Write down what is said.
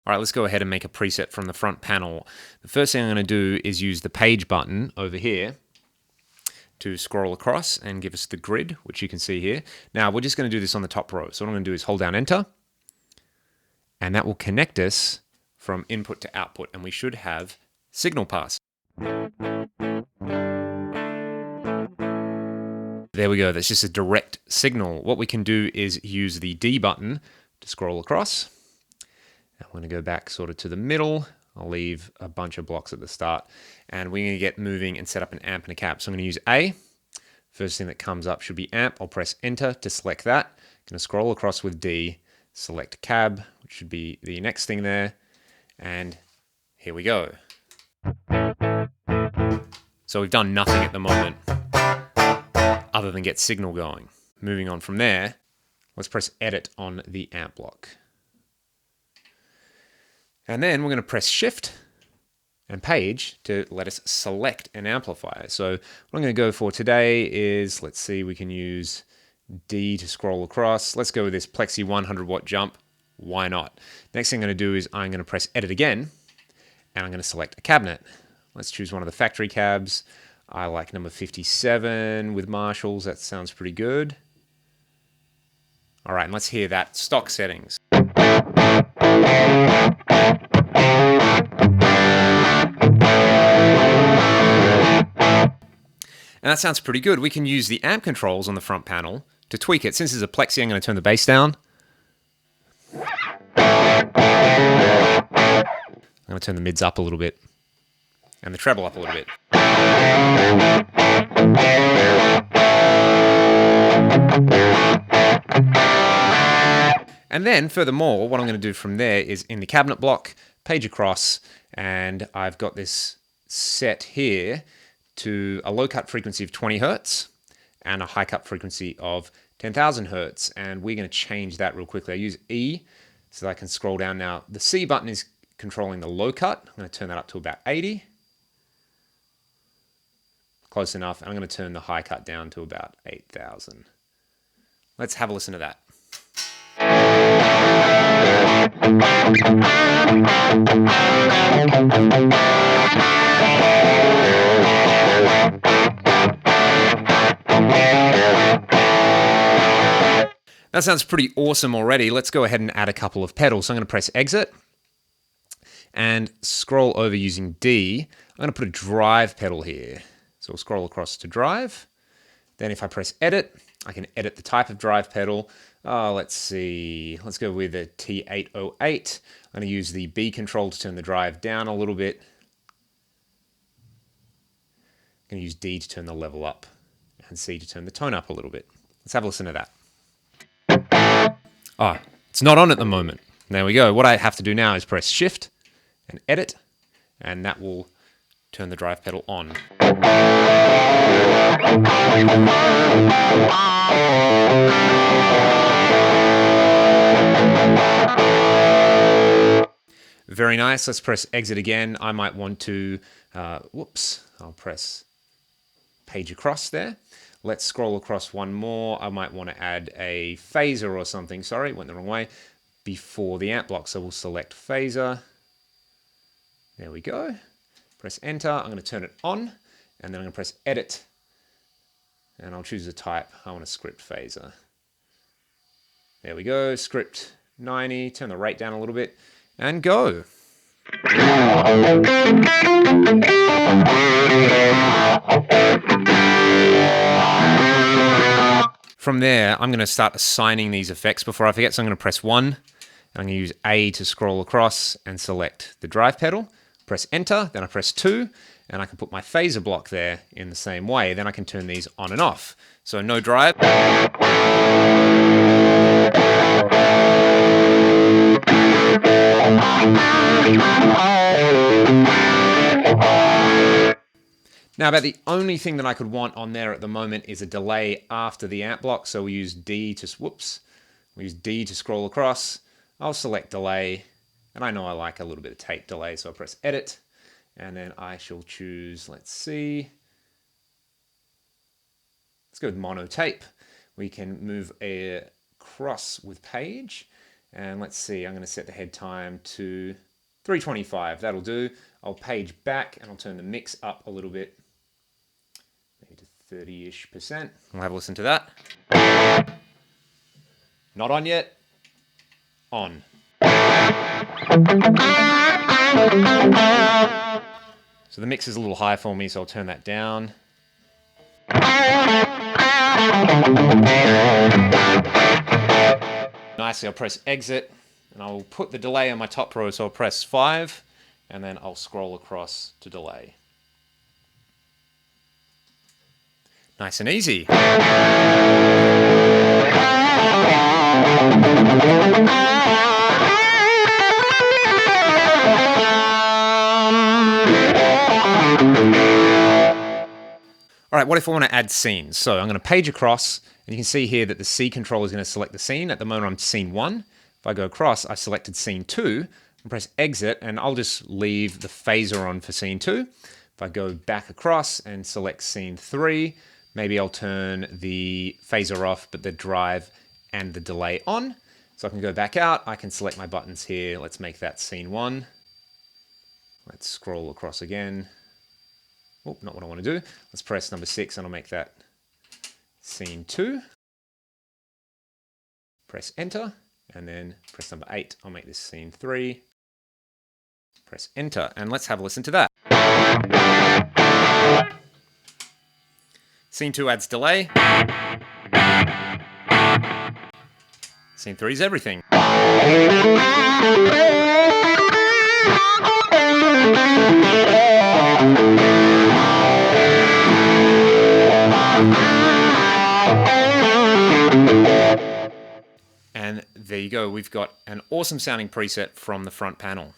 All right, let's go ahead and make a preset from the front panel. The first thing I'm going to do is use the page button over here to scroll across and give us the grid, which you can see here. Now, we're just going to do this on the top row. So what I'm going to do is hold down Enter, and that will connect us from input to output, and we should have signal pass. There we go, that's just a direct signal. What we can do is use the D button to scroll across. I'm going to go back sort of to the middle. I'll leave a bunch of blocks at the start, and we're going to get moving and set up an amp and a cap. So I'm going to use A. First thing that comes up should be amp. I'll press enter to select that. I'm going to scroll across with D, select cab, which should be the next thing there. And here we go. So we've done nothing at the moment other than get signal going. Moving on from there, let's press edit on the amp block. And then we're going to press Shift and Page to let us select an amplifier. So what I'm going to go for today is, let's see, we can use D to scroll across. Let's go with this Plexi 100 watt jump. Why not? Next thing I'm going to do is I'm going to press Edit again, and I'm going to select a cabinet. Let's choose one of the factory cabs. I like number 57 with Marshalls. That sounds pretty good. All right, and let's hear that stock settings. And that sounds pretty good. We can use the amp controls on the front panel to tweak it. Since it's a Plexi, I'm going to turn the bass down. I'm going to turn the mids up a little bit and the treble up a little bit. And then furthermore, what I'm going to do from there is in the cabinet block, page across, and I've got this set here to a low cut frequency of 20 Hertz and a high cut frequency of 10,000 Hertz. And we're going to change that real quickly. I use E so that I can scroll down. Now, the C button is controlling the low cut. I'm going to turn that up to about 80. Close enough. And I'm going to turn the high cut down to about 8,000. Let's have a listen to that. That sounds pretty awesome already. Let's go ahead and add a couple of pedals. So I'm going to press exit and scroll over using D. I'm going to put a drive pedal here. So we'll scroll across to drive. Then if I press edit, I can edit the type of drive pedal. Let's see. Let's go with a T808. I'm going to use the B control to turn the drive down a little bit. I'm going to use D to turn the level up and C to turn the tone up a little bit. Let's have a listen to that. It's not on at the moment. There we go. What I have to do now is press Shift and Edit, and that will turn the drive pedal on. Very nice. Let's press Exit again. I might want to, I'll press Page across there. Let's scroll across one more. I might want to add a phaser or something. Sorry, went the wrong way. Before the amp block. So we'll select phaser. There we go. Press enter. I'm going to turn it on. And then I'm going to press edit. And I'll choose a type. I want a script phaser. There we go. Script 90. Turn the rate down a little bit. And go. From there, I'm going to start assigning these effects before I forget. So I'm going to press 1. And I'm going to use A to scroll across and select the drive pedal. Press enter. Then I press 2. And I can put my phaser block there in the same way. Then I can turn these on and off. So no drive. Now, about the only thing that I could want on there at the moment is a delay after the amp block. So we use D to scroll across. I'll select delay, and I know I like a little bit of tape delay, so I'll press edit, and then I shall choose, let's see, let's go with mono tape. We can move across with page, And let's see, I'm going to set the head time to 325. That'll do. I'll page back and I'll turn the mix up a little bit, maybe to 30-ish%. We'll have a listen to that. Not on yet. On. So the mix is a little high for me, so I'll turn that down. Nicely, I'll press exit and I'll put the delay on my top row, so I'll press 5 and then I'll scroll across to delay. Nice and easy. All right, what if I want to add scenes? So I'm going to page across, and you can see here that the C controller is going to select the scene. At the moment, I'm scene 1. If I go across, I selected scene 2, and press exit, and I'll just leave the phaser on for scene 2. If I go back across and select scene 3, maybe I'll turn the phaser off, but the drive and the delay on. So I can go back out. I can select my buttons here. Let's make that scene 1. Let's scroll across again. Oh, not what I want to do. Let's press number 6 and I'll make that scene 2. Press enter and then press number 8. I'll make this scene 3. Press enter and let's have a listen to that. Scene 2 adds delay. Scene 3 is everything. And there you go, we've got an awesome sounding preset from the front panel.